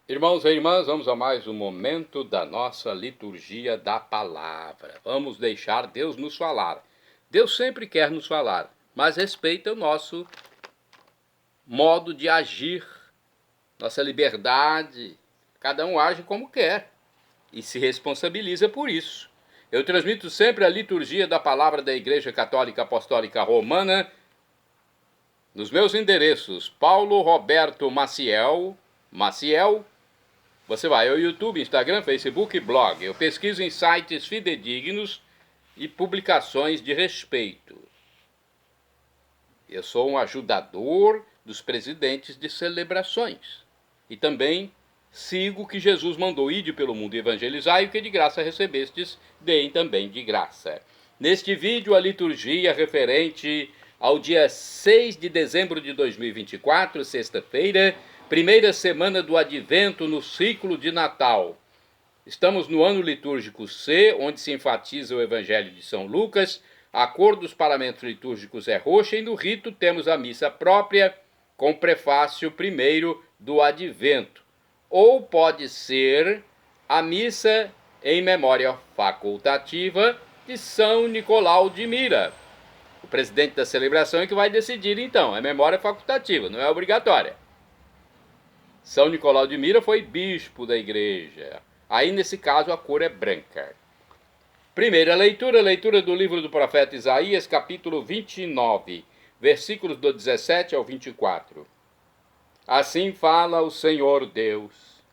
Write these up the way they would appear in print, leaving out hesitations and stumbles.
Irmãos e irmãs, vamos a mais um momento da nossa liturgia da palavra. Vamos deixar Deus nos falar. Deus sempre quer nos falar, mas respeita o nosso modo de agir, nossa liberdade. Cada um age como quer e se responsabiliza por isso. Eu transmito sempre a liturgia da palavra da Igreja Católica Apostólica Romana nos meus endereços: Paulo Roberto Maciel, você vai ao YouTube, Instagram, Facebook e blog. Eu pesquiso em sites fidedignos e publicações de respeito. Eu sou um ajudador dos presidentes de celebrações. E também sigo o que Jesus mandou: ide pelo mundo e evangelizar, e o que de graça recebestes, deem também de graça. Neste vídeo, a liturgia referente ao dia 6 de dezembro de 2024, sexta-feira, primeira semana do Advento no ciclo de Natal. Estamos no ano litúrgico C, onde se enfatiza o Evangelho de São Lucas. A cor dos paramentos litúrgicos é roxa e no rito temos a missa própria com o prefácio primeiro do Advento. Ou pode ser a missa em memória facultativa de São Nicolau de Mira. O presidente da celebração é que vai decidir então, é memória facultativa, não é obrigatória. São Nicolau de Mira foi bispo da igreja. Aí, nesse caso, a cor é branca. Primeira leitura do livro do profeta Isaías, capítulo 29, versículos do 17 ao 24. Assim fala o Senhor Deus: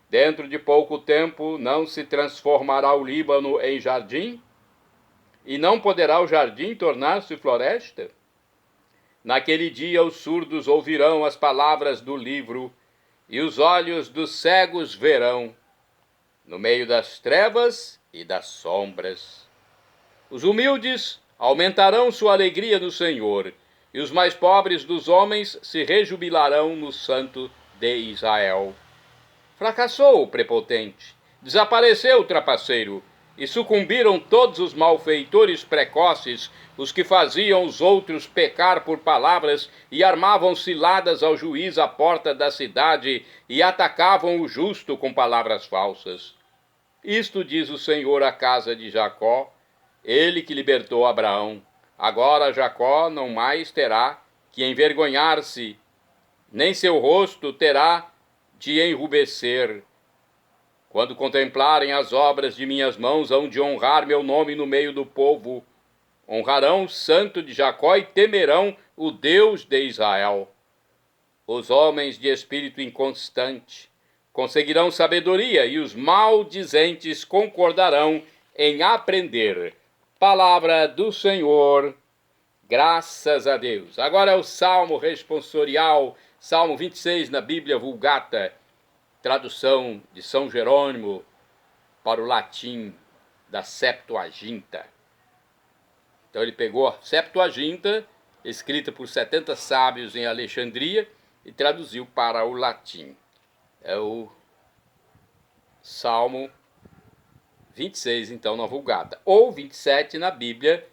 dentro de pouco tempo não se transformará o Líbano em jardim? E não poderá o jardim tornar-se floresta? Naquele dia os surdos ouvirão as palavras do livro, e os olhos dos cegos verão, no meio das trevas e das sombras. Os humildes aumentarão sua alegria no Senhor, e os mais pobres dos homens se rejubilarão no Santo de Israel. Fracassou o prepotente, desapareceu o trapaceiro, e sucumbiram todos os malfeitores precoces, os que faziam os outros pecar por palavras e armavam ciladas ao juiz à porta da cidade e atacavam o justo com palavras falsas. Isto diz o Senhor à casa de Jacó, ele que libertou Abraão. Agora Jacó não mais terá que envergonhar-se, nem seu rosto terá de enrubescer. Quando contemplarem as obras de minhas mãos, hão de honrar meu nome no meio do povo. Honrarão o Santo de Jacó e temerão o Deus de Israel. Os homens de espírito inconstante conseguirão sabedoria, e os maldizentes concordarão em aprender. Palavra do Senhor, graças a Deus. Agora é o Salmo responsorial, Salmo 26 na Bíblia Vulgata, tradução de São Jerônimo para o latim da Septuaginta. Então ele pegou a Septuaginta, escrita por 70 sábios em Alexandria, e traduziu para o latim. É o Salmo 26, então, na Vulgata, ou 27 na Bíblia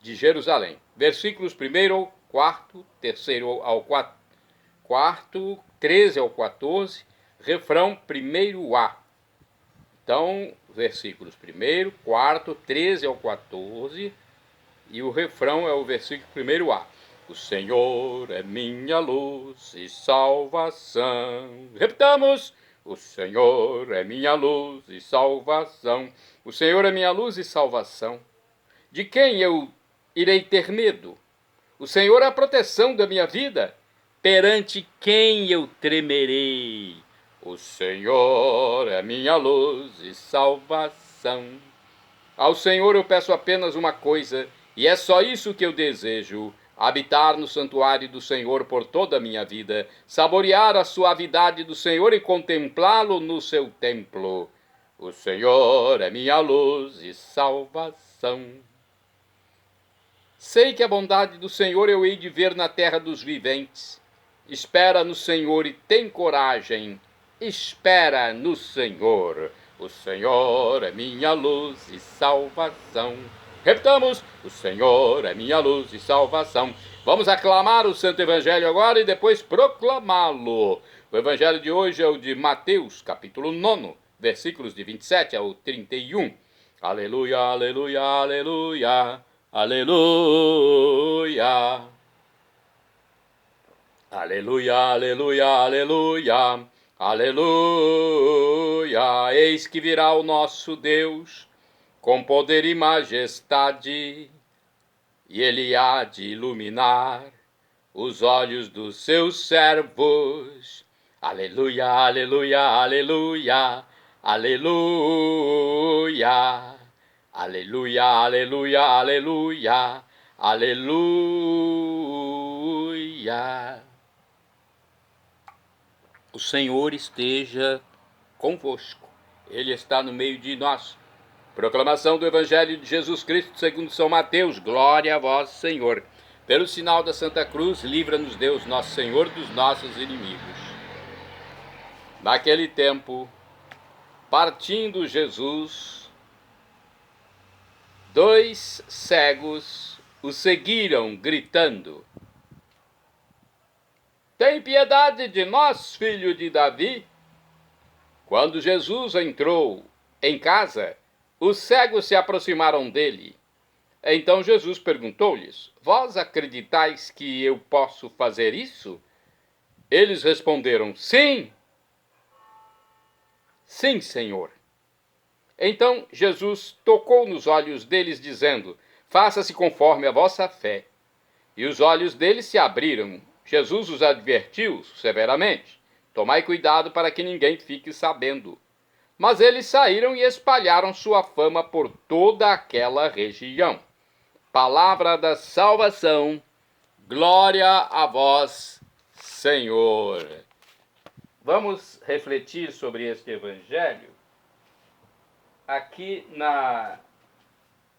de Jerusalém. Versículos 1 ao 4, 3 ao 4, 13 ao 14, refrão 1a. Então, versículos 1, 4, 13 ao 14, e o refrão é o versículo 1a. O Senhor é minha luz e salvação. Repitamos: o Senhor é minha luz e salvação. O Senhor é minha luz e salvação. De quem eu irei ter medo? O Senhor é a proteção da minha vida. Perante quem eu tremerei? O Senhor é minha luz e salvação. Ao Senhor eu peço apenas uma coisa, e é só isso que eu desejo: habitar no santuário do Senhor por toda a minha vida, saborear a suavidade do Senhor e contemplá-lo no seu templo. O Senhor é minha luz e salvação. Sei que a bondade do Senhor eu hei de ver na terra dos viventes. Espera no Senhor e tem coragem. Espera no Senhor. O Senhor é minha luz e salvação. Repitamos: o Senhor é minha luz e salvação. Vamos aclamar o Santo Evangelho agora e depois proclamá-lo. O evangelho de hoje é o de Mateus, capítulo 9, versículos de 27 ao 31. Aleluia, aleluia, aleluia, aleluia. Aleluia, aleluia, aleluia, aleluia. Eis que virá o nosso Deus com poder e majestade, e ele há de iluminar os olhos dos seus servos. Aleluia, aleluia, aleluia, aleluia. Aleluia, aleluia, aleluia, aleluia. O Senhor esteja convosco. Ele está no meio de nós. Proclamação do Evangelho de Jesus Cristo segundo São Mateus. Glória a vós, Senhor. Pelo sinal da Santa Cruz, livra-nos Deus, nosso Senhor, dos nossos inimigos. Naquele tempo, partindo Jesus, 2 cegos o seguiram, gritando: tem piedade de nós, filho de Davi. Quando Jesus entrou em casa, os cegos se aproximaram dele. Então Jesus perguntou-lhes: vós acreditais que eu posso fazer isso? Eles responderam: sim. Sim, Senhor. Então Jesus tocou nos olhos deles, dizendo: faça-se conforme a vossa fé. E os olhos deles se abriram. Jesus os advertiu severamente: tomai cuidado para que ninguém fique sabendo. Mas eles saíram e espalharam sua fama por toda aquela região. Palavra da salvação. Glória a vós, Senhor. Vamos refletir sobre este evangelho aqui na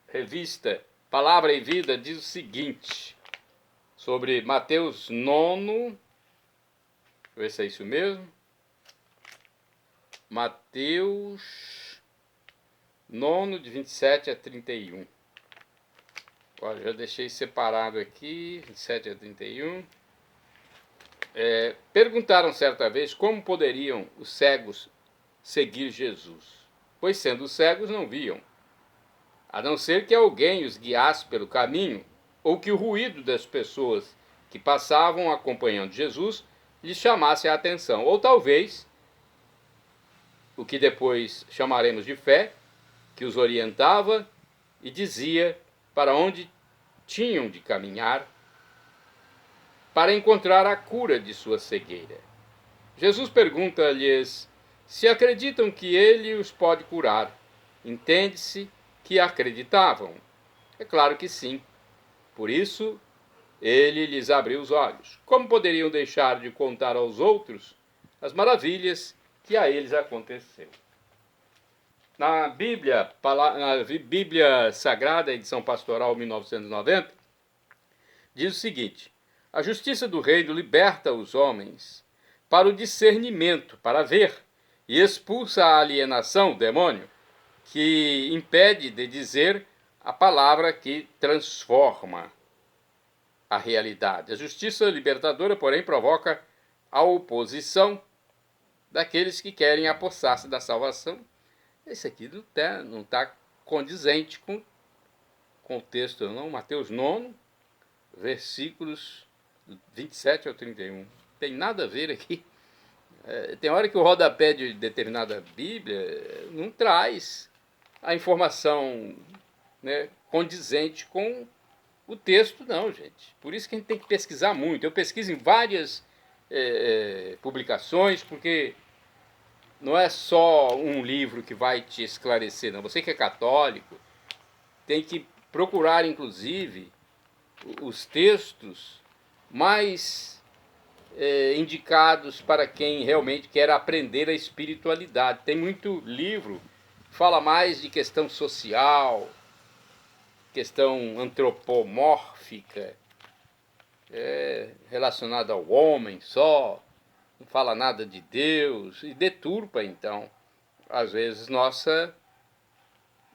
revista Palavra e Vida. Diz o seguinte sobre Mateus 9, deixa eu ver se é isso mesmo, Mateus 9, de 27 a 31. Olha, já deixei separado aqui, 27 a 31. Perguntaram certa vez como poderiam os cegos seguir Jesus, pois sendo cegos não viam, a não ser que alguém os guiasse pelo caminho, ou que o ruído das pessoas que passavam acompanhando Jesus lhes chamasse a atenção, ou talvez, o que depois chamaremos de fé, que os orientava e dizia para onde tinham de caminhar para encontrar a cura de sua cegueira. Jesus pergunta-lhes se acreditam que ele os pode curar. Entende-se que acreditavam. É claro que sim. Por isso, ele lhes abriu os olhos. Como poderiam deixar de contar aos outros as maravilhas que a eles aconteceu? Na Bíblia Sagrada, edição pastoral 1990, diz o seguinte: a justiça do reino liberta os homens para o discernimento, para ver, e expulsa a alienação, o demônio, que impede de dizer a palavra que transforma a realidade. A justiça libertadora, porém, provoca a oposição daqueles que querem apossar-se da salvação. Esse aqui não está condizente com o texto, não. Mateus 9, versículos 27 ao 31. Tem nada a ver aqui. Tem hora que o rodapé de determinada Bíblia não traz a informação, né, condizente com o texto, não, gente. Por isso que a gente tem que pesquisar muito. Eu pesquiso em várias publicações, porque não é só um livro que vai te esclarecer, não. Você que é católico tem que procurar, inclusive, os textos mais indicados para quem realmente quer aprender a espiritualidade. Tem muito livro que fala mais de questão social, questão antropomórfica, relacionada ao homem só, não fala nada de Deus, e deturpa, então, às vezes, nossa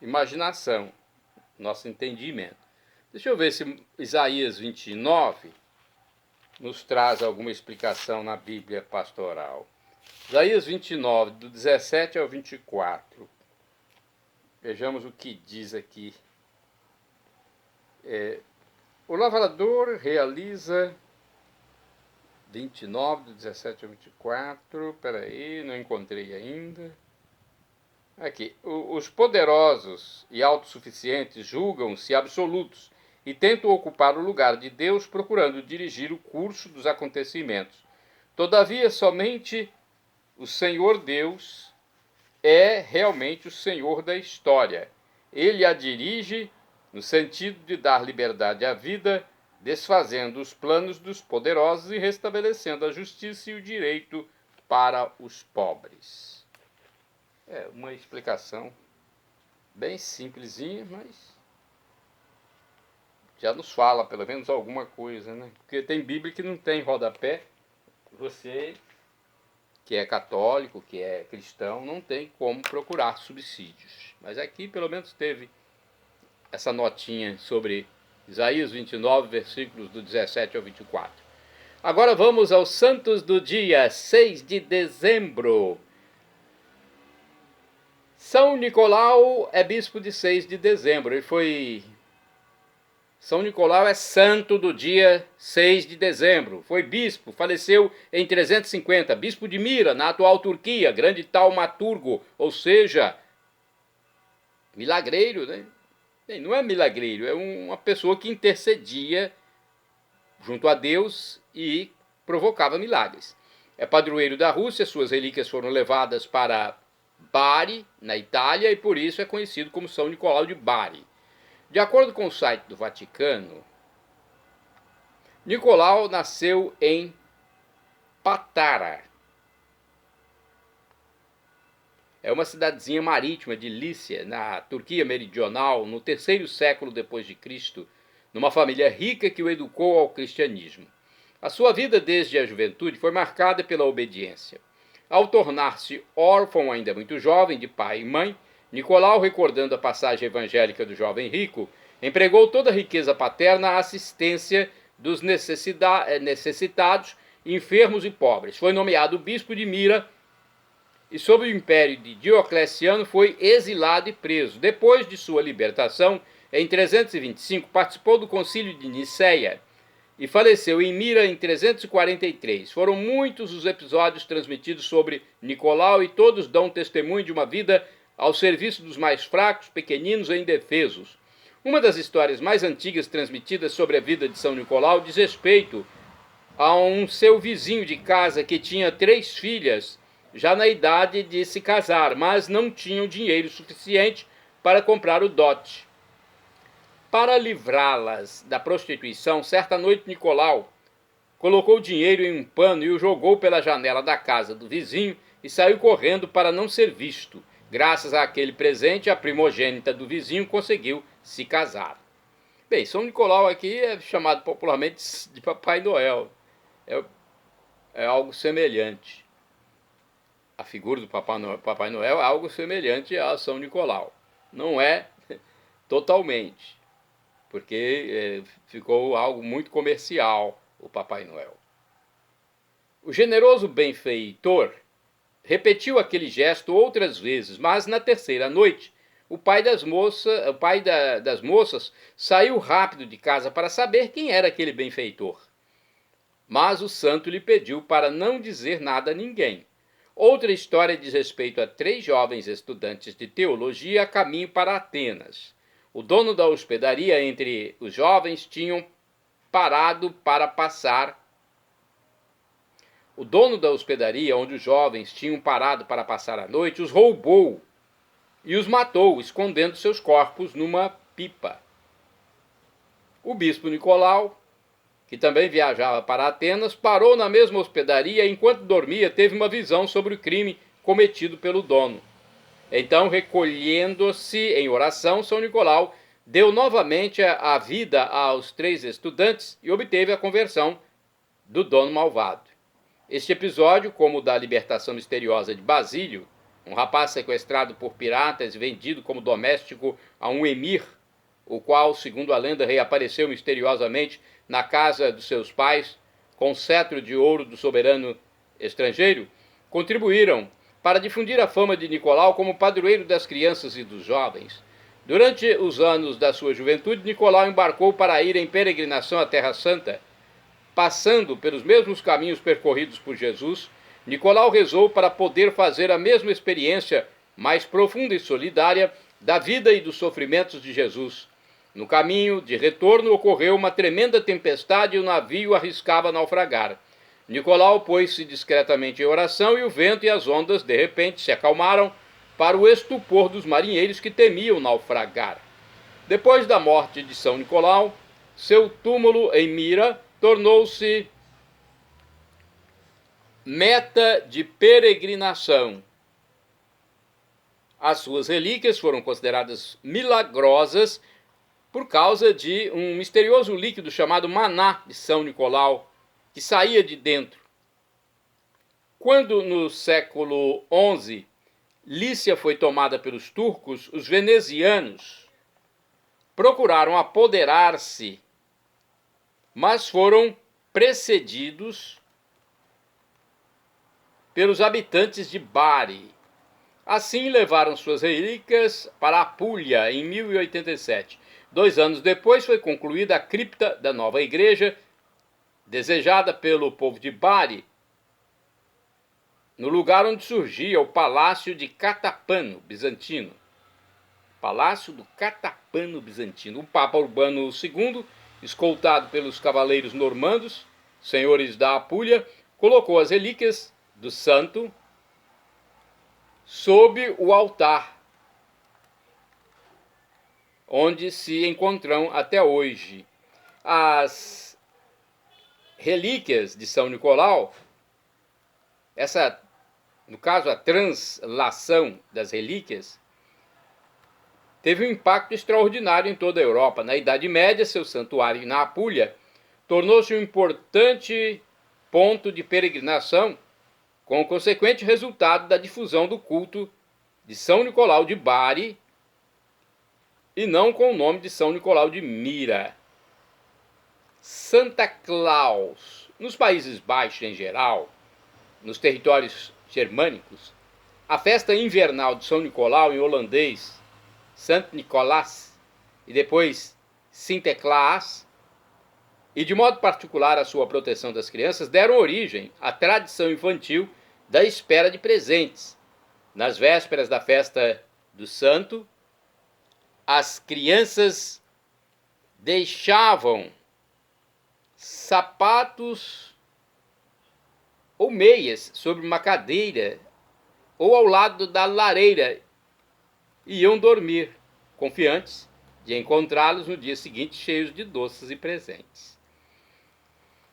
imaginação, nosso entendimento. Deixa eu ver se Isaías 29, nos traz alguma explicação na Bíblia pastoral. Isaías 29, do 17 ao 24. Vejamos o que diz aqui. O lavrador realiza 29, do 17 ao 24. Espera aí, não encontrei ainda. Aqui. Os poderosos e autossuficientes julgam-se absolutos e tentam ocupar o lugar de Deus, procurando dirigir o curso dos acontecimentos. Todavia, somente o Senhor Deus é realmente o Senhor da história. Ele a dirige no sentido de dar liberdade à vida, desfazendo os planos dos poderosos e restabelecendo a justiça e o direito para os pobres. É uma explicação bem simplesinha, mas já nos fala pelo menos alguma coisa, né? Porque tem Bíblia que não tem rodapé. Você que é católico, que é cristão, não tem como procurar subsídios. Mas aqui pelo menos teve essa notinha sobre Isaías 29, versículos do 17 ao 24. Agora vamos aos santos do dia 6 de dezembro. São Nicolau é bispo de 6 de dezembro. São Nicolau é santo do dia 6 de dezembro. Foi bispo, faleceu em 350. Bispo de Mira, na atual Turquia, grande taumaturgo, ou seja, milagreiro, né? Não é milagreiro, é uma pessoa que intercedia junto a Deus e provocava milagres. É padroeiro da Rússia, suas relíquias foram levadas para Bari, na Itália, e por isso é conhecido como São Nicolau de Bari. De acordo com o site do Vaticano, Nicolau nasceu em Patara. É uma cidadezinha marítima de Lícia, na Turquia meridional, no 3º século depois de Cristo, numa família rica que o educou ao cristianismo. A sua vida desde a juventude foi marcada pela obediência. Ao tornar-se órfão ainda muito jovem de pai e mãe, Nicolau, recordando a passagem evangélica do jovem rico, empregou toda a riqueza paterna à assistência dos necessitados, enfermos e pobres. Foi nomeado bispo de Mira e, sob o império de Diocleciano, foi exilado e preso. Depois de sua libertação, em 325, participou do concílio de Niceia e faleceu em Mira em 343. Foram muitos os episódios transmitidos sobre Nicolau e todos dão testemunho de uma vida ao serviço dos mais fracos, pequeninos e indefesos. Uma das histórias mais antigas transmitidas sobre a vida de São Nicolau diz respeito a um seu vizinho de casa que tinha 3 filhas, já na idade de se casar, mas não tinham dinheiro suficiente para comprar o dote. Para livrá-las da prostituição, certa noite Nicolau colocou o dinheiro em um pano e o jogou pela janela da casa do vizinho e saiu correndo para não ser visto. Graças àquele presente, a primogênita do vizinho conseguiu se casar. Bem, São Nicolau aqui é chamado popularmente de Papai Noel. É algo semelhante. A figura do Papai Noel é algo semelhante a São Nicolau. Não é totalmente, porque ficou algo muito comercial o Papai Noel. O generoso benfeitor repetiu aquele gesto outras vezes, mas na terceira noite, o pai das moças saiu rápido de casa para saber quem era aquele benfeitor. Mas o santo lhe pediu para não dizer nada a ninguém. Outra história diz respeito a 3 jovens estudantes de teologia a caminho para Atenas. O dono da hospedaria entre os jovens tinham parado para passar O dono da hospedaria, onde os jovens tinham parado para passar a noite, os roubou e os matou, escondendo seus corpos numa pipa. O bispo Nicolau, que também viajava para Atenas, parou na mesma hospedaria e, enquanto dormia, teve uma visão sobre o crime cometido pelo dono. Então, recolhendo-se em oração, São Nicolau deu novamente a vida aos 3 estudantes e obteve a conversão do dono malvado. Este episódio, como o da libertação misteriosa de Basílio, um rapaz sequestrado por piratas e vendido como doméstico a um emir, o qual, segundo a lenda, reapareceu misteriosamente na casa dos seus pais, com cetro de ouro do soberano estrangeiro, contribuíram para difundir a fama de Nicolau como padroeiro das crianças e dos jovens. Durante os anos da sua juventude, Nicolau embarcou para ir em peregrinação à Terra Santa. Passando pelos mesmos caminhos percorridos por Jesus, Nicolau rezou para poder fazer a mesma experiência mais profunda e solidária da vida e dos sofrimentos de Jesus. No caminho de retorno ocorreu uma tremenda tempestade e o navio arriscava naufragar. Nicolau pôs-se discretamente em oração e o vento e as ondas, de repente, se acalmaram para o estupor dos marinheiros que temiam naufragar. Depois da morte de São Nicolau, seu túmulo em Mira tornou-se meta de peregrinação. As suas relíquias foram consideradas milagrosas por causa de um misterioso líquido chamado maná de São Nicolau, que saía de dentro. Quando no século XI Lícia foi tomada pelos turcos, os venezianos procuraram apoderar-se, mas foram precedidos pelos habitantes de Bari. Assim levaram suas relíquias para a Apulia em 1087. 2 anos depois foi concluída a cripta da nova igreja, desejada pelo povo de Bari, no lugar onde surgia o Palácio de Catapano bizantino. Palácio do Catapano bizantino. O Papa Urbano II, escoltado pelos cavaleiros normandos, senhores da Apulia, colocou as relíquias do santo sob o altar, onde se encontram até hoje. As relíquias de São Nicolau, no caso a translação das relíquias, teve um impacto extraordinário em toda a Europa. Na Idade Média, seu santuário na Apulia tornou-se um importante ponto de peregrinação, com o consequente resultado da difusão do culto de São Nicolau de Bari, e não com o nome de São Nicolau de Mira. Santa Claus. Nos Países Baixos em geral, nos territórios germânicos, a festa invernal de São Nicolau, em holandês, Sant Nicolaas, e depois Sinterklaas, e de modo particular a sua proteção das crianças, deram origem à tradição infantil da espera de presentes. Nas vésperas da festa do santo, as crianças deixavam sapatos ou meias sobre uma cadeira ou ao lado da lareira e iam dormir, confiantes de encontrá-los no dia seguinte cheios de doces e presentes.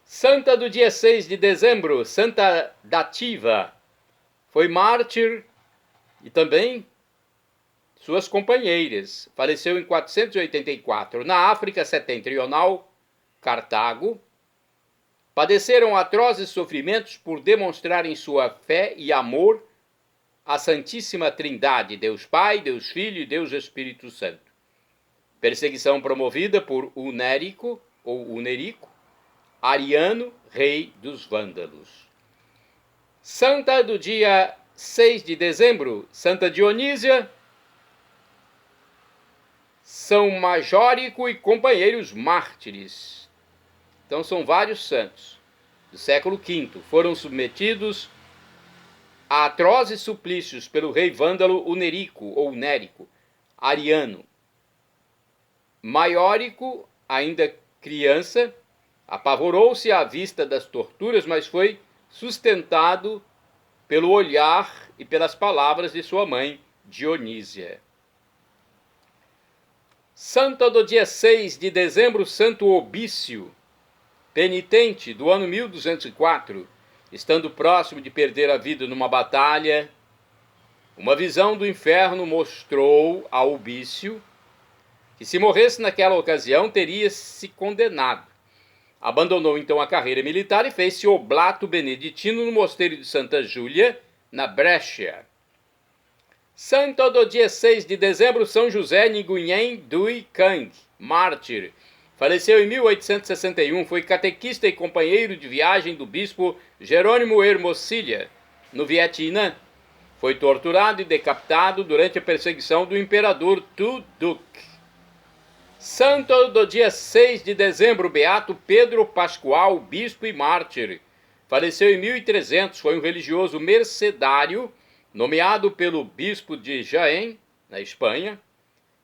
Santa do dia 6 de dezembro, Santa Dativa, foi mártir e também suas companheiras. Faleceu em 484. Na África setentrional, Cartago, padeceram atrozes sofrimentos por demonstrarem sua fé e amor à Santíssima Trindade, Deus Pai, Deus Filho e Deus Espírito Santo. Perseguição promovida por Unérico, Ariano, rei dos vândalos. Santa do dia 6 de dezembro, Santa Dionísia, São Magórico e companheiros mártires. Então são vários santos do século V. Foram submetidos a atrozes suplícios pelo rei vândalo Unérico, Ariano. Maiórico, ainda criança, apavorou-se à vista das torturas, mas foi sustentado pelo olhar e pelas palavras de sua mãe, Dionísia. Santa do dia 6 de dezembro, Santo Obício, penitente do ano 1204, estando próximo de perder a vida numa batalha, uma visão do inferno mostrou a Obício que, se morresse naquela ocasião, teria se condenado. Abandonou então a carreira militar e fez-se oblato beneditino no mosteiro de Santa Júlia, na Brescia. Santo do dia 6 de dezembro, São José Nguyen Dui Cang, mártir. Faleceu em 1861, foi catequista e companheiro de viagem do bispo Jerônimo Hermosilla, no Vietnã. Foi torturado e decapitado durante a perseguição do imperador Tu Duc. Santo do dia 6 de dezembro, beato Pedro Pascoal, bispo e mártir. Faleceu em 1300, foi um religioso mercedário, nomeado pelo bispo de Jaén, na Espanha,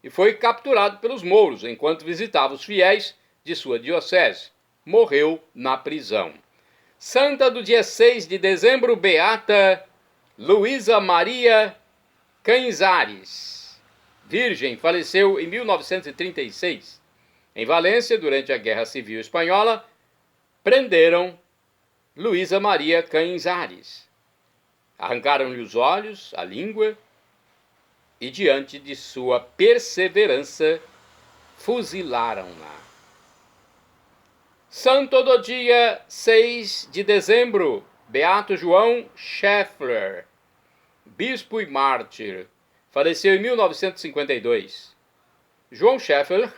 e foi capturado pelos mouros enquanto visitava os fiéis de sua diocese. Morreu na prisão. Santa do dia 6 de dezembro, beata Luísa Maria Canzares, virgem, faleceu em 1936. Em Valência, durante a Guerra Civil Espanhola, prenderam Luísa Maria Canzares. Arrancaram-lhe os olhos, a língua, e diante de sua perseverança, fuzilaram-na. Santo do dia 6 de dezembro, beato João Scheffler, bispo e mártir, faleceu em 1952. João Scheffler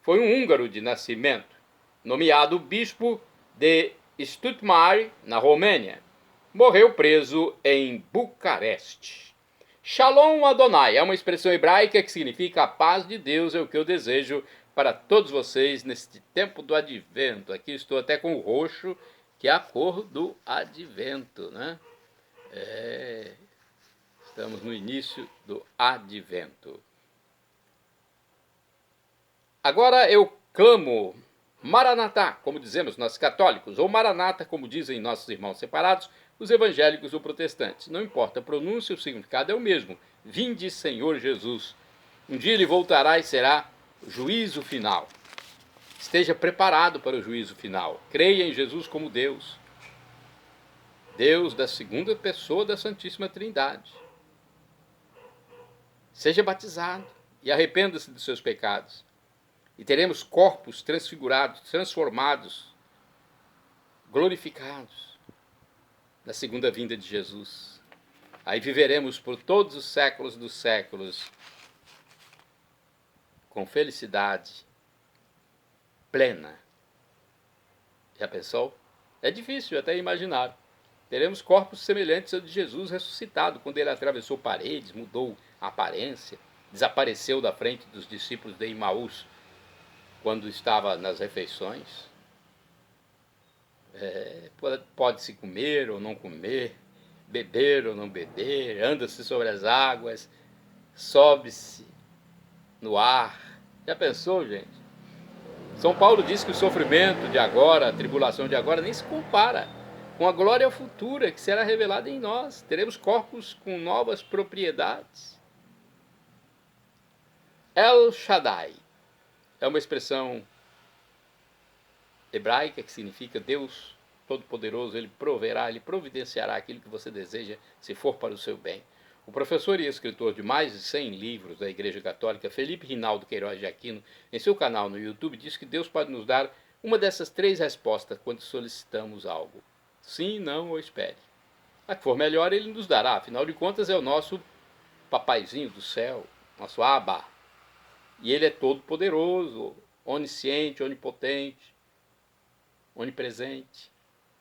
foi um húngaro de nascimento, nomeado bispo de Szatmár, na Romênia. Morreu preso em Bucareste. Shalom Adonai é uma expressão hebraica que significa a paz de Deus, é o que eu desejo para todos vocês neste tempo do advento. Aqui estou até com o roxo, que é a cor do advento, né? Estamos no início do advento. Agora eu clamo Maranatá, como dizemos nós católicos, ou Maranata, como dizem nossos irmãos separados, os evangélicos ou protestantes. Não importa a pronúncia, o significado é o mesmo. Vinde, Senhor Jesus. Um dia ele voltará e será o juízo final. Esteja preparado para o juízo final. Creia em Jesus como Deus. Deus da segunda pessoa da Santíssima Trindade. Seja batizado e arrependa-se dos seus pecados. E teremos corpos transfigurados, transformados, glorificados na segunda vinda de Jesus. Aí viveremos por todos os séculos dos séculos com felicidade plena. Já pensou? É difícil até imaginar. Teremos corpos semelhantes ao de Jesus ressuscitado, quando ele atravessou paredes, mudou a aparência, desapareceu da frente dos discípulos de Emaús, quando estava nas refeições. Pode-se comer ou não comer, beber ou não beber, anda-se sobre as águas, sobe-se no ar. Já pensou, gente? São Paulo diz que o sofrimento de agora, a tribulação de agora, nem se compara com a glória futura que será revelada em nós. Teremos corpos com novas propriedades. El Shaddai é uma expressão hebraica que significa Deus Todo-Poderoso. Ele proverá, ele providenciará aquilo que você deseja, se for para o seu bem. O professor e escritor de mais de 100 livros da Igreja Católica, Felipe Rinaldo Queiroz de Aquino, em seu canal no YouTube, diz que Deus pode nos dar uma dessas 3 respostas quando solicitamos algo. Sim, não ou espere. A que for melhor ele nos dará, afinal de contas é o nosso papaizinho do céu, nosso Abba. E ele é todo poderoso, onisciente, onipotente, onipresente,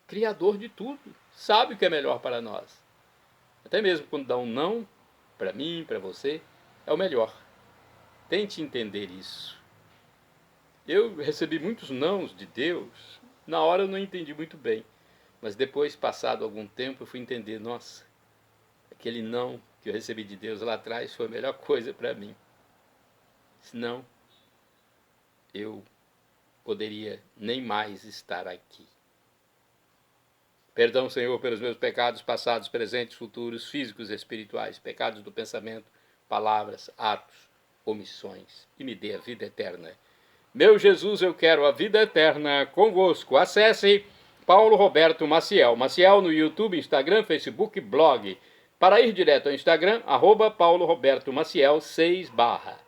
criador de tudo, sabe o que é melhor para nós. Até mesmo quando dá um não, para mim, para você, é o melhor. Tente entender isso. Eu recebi muitos nãos de Deus, na hora eu não entendi muito bem, mas depois, passado algum tempo, eu fui entender, nossa, aquele não que eu recebi de Deus lá atrás foi a melhor coisa para mim. Senão, eu poderia nem mais estar aqui. Perdão, Senhor, pelos meus pecados passados, presentes, futuros, físicos e espirituais, pecados do pensamento, palavras, atos, omissões, e me dê a vida eterna. Meu Jesus, eu quero a vida eterna convosco. Acesse Paulo Roberto Maciel. Maciel no YouTube, Instagram, Facebook, blog. Para ir direto ao Instagram, @Paulo Roberto Maciel 6 /.